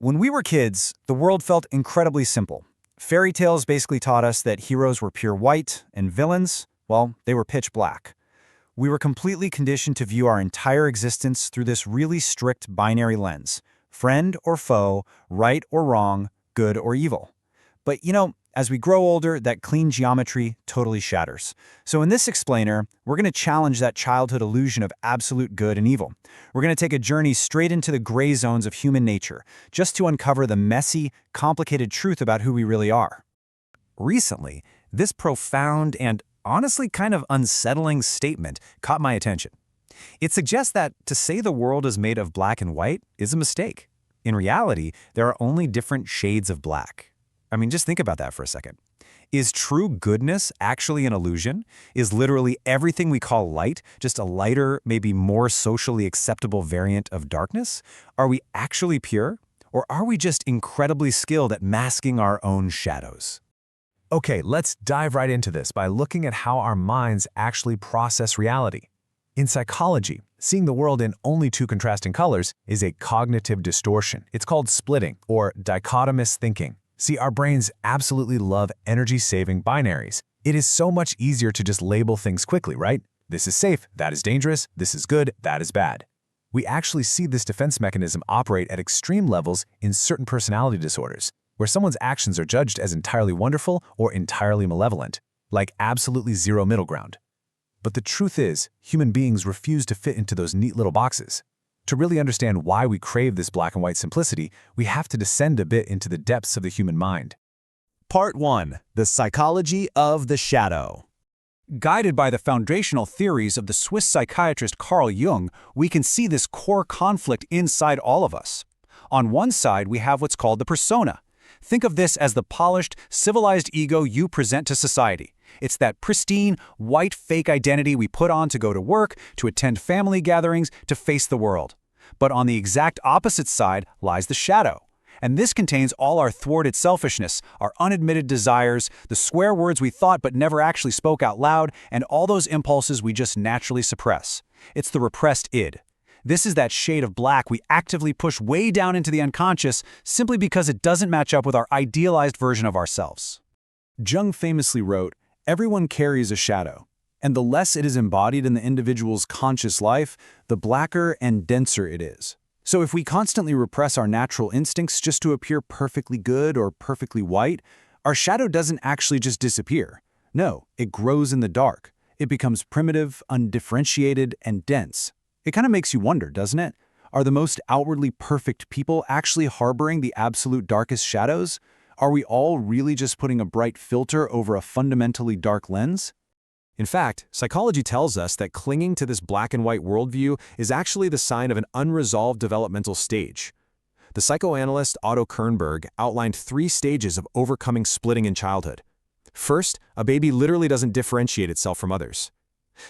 When we were kids, the world felt incredibly simple. Fairy tales basically taught us that heroes were pure white and villains, well, they were pitch black. We were completely conditioned to view our entire existence through this really strict binary lens: friend or foe, right or wrong, good or evil. But as we grow older, that clean geometry totally shatters. So in this explainer, we're going to challenge that childhood illusion of absolute good and evil. We're going to take a journey straight into the gray zones of human nature, just to uncover the messy, complicated truth about who we really are. Recently, this profound and honestly kind of unsettling statement caught my attention. It suggests that to say the world is made of black and white is a mistake. In reality, there are only different shades of black. I mean, just think about that for a second. Is true goodness actually an illusion? Is literally everything we call light just a lighter, maybe more socially acceptable variant of darkness? Are we actually pure? Or are we just incredibly skilled at masking our own shadows? Okay, let's dive right into this by looking at how our minds actually process reality. In psychology, seeing the world in only two contrasting colors is a cognitive distortion. It's called splitting or dichotomous thinking. See, our brains absolutely love energy-saving binaries. It is so much easier to just label things quickly, right? This is safe, that is dangerous, this is good, that is bad. We actually see this defense mechanism operate at extreme levels in certain personality disorders, where someone's actions are judged as entirely wonderful or entirely malevolent, like absolutely zero middle ground. But the truth is, human beings refuse to fit into those neat little boxes. To really understand why we crave this black and white simplicity, we have to descend a bit into the depths of the human mind. Part 1. The Psychology of the Shadow. Guided by the foundational theories of the Swiss psychiatrist Carl Jung, we can see this core conflict inside all of us. On one side, we have what's called the persona. Think of this as the polished, civilized ego you present to society. It's that pristine, white fake identity we put on to go to work, to attend family gatherings, to face the world. But on the exact opposite side lies the shadow. And this contains all our thwarted selfishness, our unadmitted desires, the swear words we thought but never actually spoke out loud, and all those impulses we just naturally suppress. It's the repressed id. This is that shade of black we actively push way down into the unconscious simply because it doesn't match up with our idealized version of ourselves. Jung famously wrote, "Everyone carries a shadow, and the less it is embodied in the individual's conscious life, the blacker and denser it is." So if we constantly repress our natural instincts just to appear perfectly good or perfectly white, our shadow doesn't actually just disappear. No, it grows in the dark. It becomes primitive, undifferentiated, and dense. It kind of makes you wonder, doesn't it? Are the most outwardly perfect people actually harboring the absolute darkest shadows? Are we all really just putting a bright filter over a fundamentally dark lens? In fact, psychology tells us that clinging to this black and white worldview is actually the sign of an unresolved developmental stage. The psychoanalyst Otto Kernberg outlined 3 stages of overcoming splitting in childhood. First, a baby literally doesn't differentiate itself from others.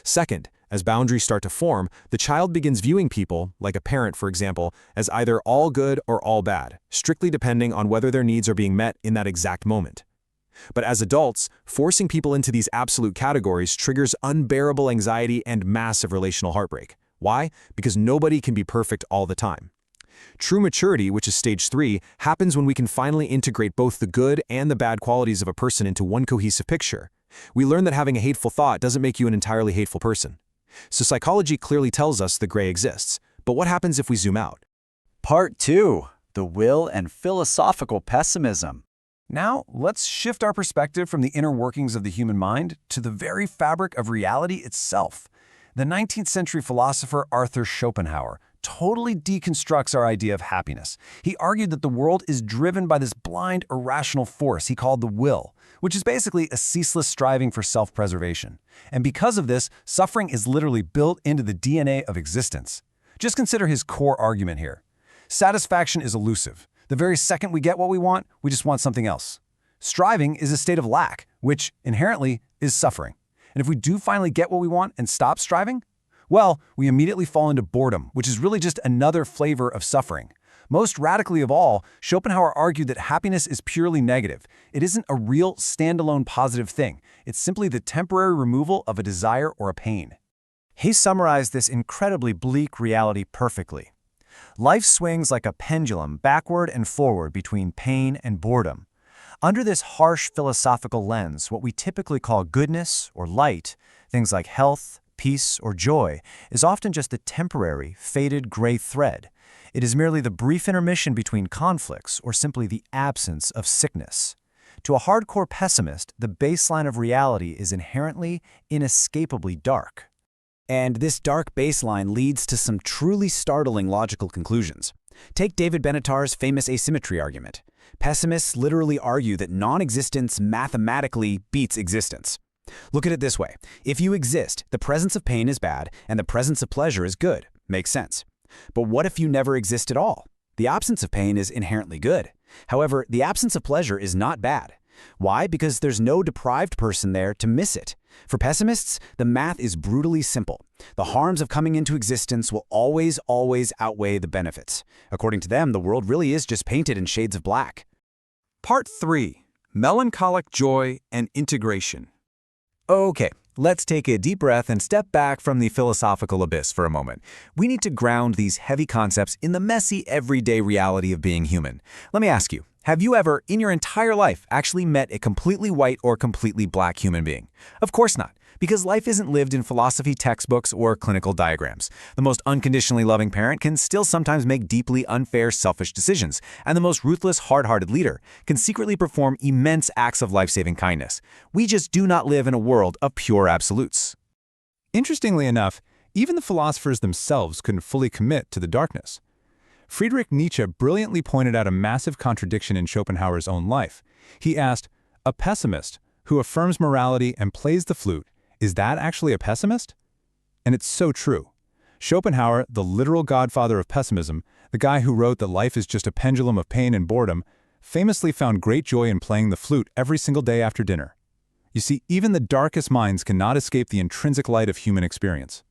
Second, as boundaries start to form, the child begins viewing people, like a parent for example, as either all good or all bad, strictly depending on whether their needs are being met in that exact moment. But as adults, forcing people into these absolute categories triggers unbearable anxiety and massive relational heartbreak. Why? Because nobody can be perfect all the time. True maturity, which is stage 3, happens when we can finally integrate both the good and the bad qualities of a person into one cohesive picture. We learn that having a hateful thought doesn't make you an entirely hateful person. So psychology clearly tells us the gray exists. But what happens if we zoom out? Part 2. The Will and Philosophical Pessimism. Now, let's shift our perspective from the inner workings of the human mind to the very fabric of reality itself. The 19th century philosopher Arthur Schopenhauer totally deconstructs our idea of happiness. He argued that the world is driven by this blind, irrational force he called the will, which is basically a ceaseless striving for self-preservation. And because of this, suffering is literally built into the DNA of existence. Just consider his core argument here. Satisfaction is elusive. The very second we get what we want, we just want something else. Striving is a state of lack, which inherently is suffering. And if we do finally get what we want and stop striving, well, we immediately fall into boredom, which is really just another flavor of suffering. Most radically of all, Schopenhauer argued that happiness is purely negative. It isn't a real, standalone positive thing. It's simply the temporary removal of a desire or a pain. He summarized this incredibly bleak reality perfectly. Life swings like a pendulum backward and forward between pain and boredom. Under this harsh philosophical lens, what we typically call goodness or light, things like health, peace, or joy, is often just a temporary, faded gray thread. It is merely the brief intermission between conflicts or simply the absence of sickness. To a hardcore pessimist, the baseline of reality is inherently, inescapably dark. And this dark baseline leads to some truly startling logical conclusions. Take David Benatar's famous asymmetry argument. Pessimists literally argue that non-existence mathematically beats existence. Look at it this way. If you exist, the presence of pain is bad, and the presence of pleasure is good. Makes sense. But what if you never exist at all? The absence of pain is inherently good. However, the absence of pleasure is not bad. Why? Because there's no deprived person there to miss it. For pessimists, the math is brutally simple. The harms of coming into existence will always outweigh the benefits. According to them, the world really is just painted in shades of black. Part 3. Melancholic Joy and Integration. Okay, let's take a deep breath and step back from the philosophical abyss for a moment. We need to ground these heavy concepts in the messy, everyday reality of being human. Let me ask you, have you ever, in your entire life, actually met a completely white or completely black human being? Of course not, because life isn't lived in philosophy textbooks or clinical diagrams. The most unconditionally loving parent can still sometimes make deeply unfair, selfish decisions, and the most ruthless, hard-hearted leader can secretly perform immense acts of life-saving kindness. We just do not live in a world of pure absolutes. Interestingly enough, even the philosophers themselves couldn't fully commit to the darkness. Friedrich Nietzsche brilliantly pointed out a massive contradiction in Schopenhauer's own life. He asked, "A pessimist who affirms morality and plays the flute, is that actually a pessimist?" And it's so true. Schopenhauer, the literal godfather of pessimism, the guy who wrote that life is just a pendulum of pain and boredom, famously found great joy in playing the flute every single day after dinner. You see, even the darkest minds cannot escape the intrinsic light of human experience.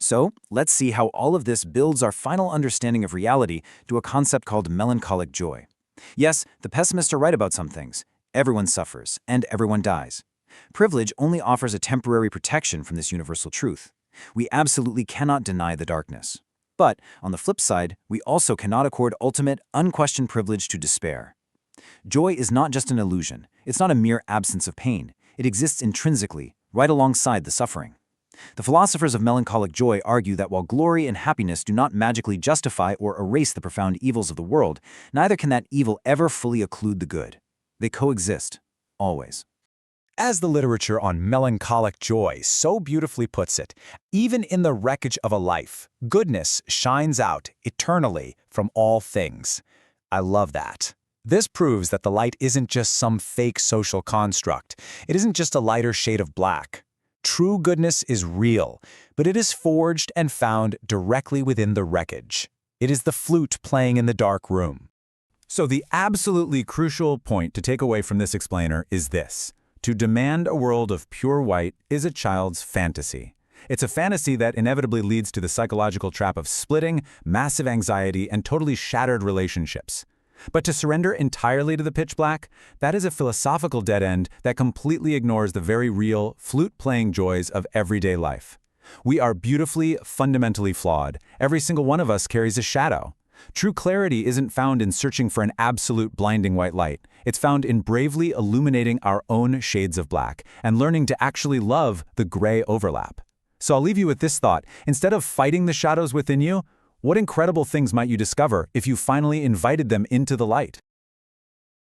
So, let's see how all of this builds our final understanding of reality to a concept called melancholic joy. Yes, the pessimists are right about some things. Everyone suffers, and everyone dies. Privilege only offers a temporary protection from this universal truth. We absolutely cannot deny the darkness. But, on the flip side, we also cannot accord ultimate, unquestioned privilege to despair. Joy is not just an illusion. It's not a mere absence of pain. It exists intrinsically, right alongside the suffering. The philosophers of melancholic joy argue that while glory and happiness do not magically justify or erase the profound evils of the world, neither can that evil ever fully occlude the good. They coexist, always. As the literature on melancholic joy so beautifully puts it, even in the wreckage of a life, goodness shines out eternally from all things. I love that. This proves that the light isn't just some fake social construct. It isn't just a lighter shade of black. True goodness is real, but it is forged and found directly within the wreckage. It is the flute playing in the dark room. So the absolutely crucial point to take away from this explainer is this. To demand a world of pure white is a child's fantasy. It's a fantasy that inevitably leads to the psychological trap of splitting, massive anxiety, and totally shattered relationships. But to surrender entirely to the pitch black, that is a philosophical dead end that completely ignores the very real, flute-playing joys of everyday life. We are beautifully, fundamentally flawed. Every single one of us carries a shadow. True clarity isn't found in searching for an absolute blinding white light. It's found in bravely illuminating our own shades of black and learning to actually love the gray overlap. So I'll leave you with this thought. Instead of fighting the shadows within you, what incredible things might you discover if you finally invited them into the light?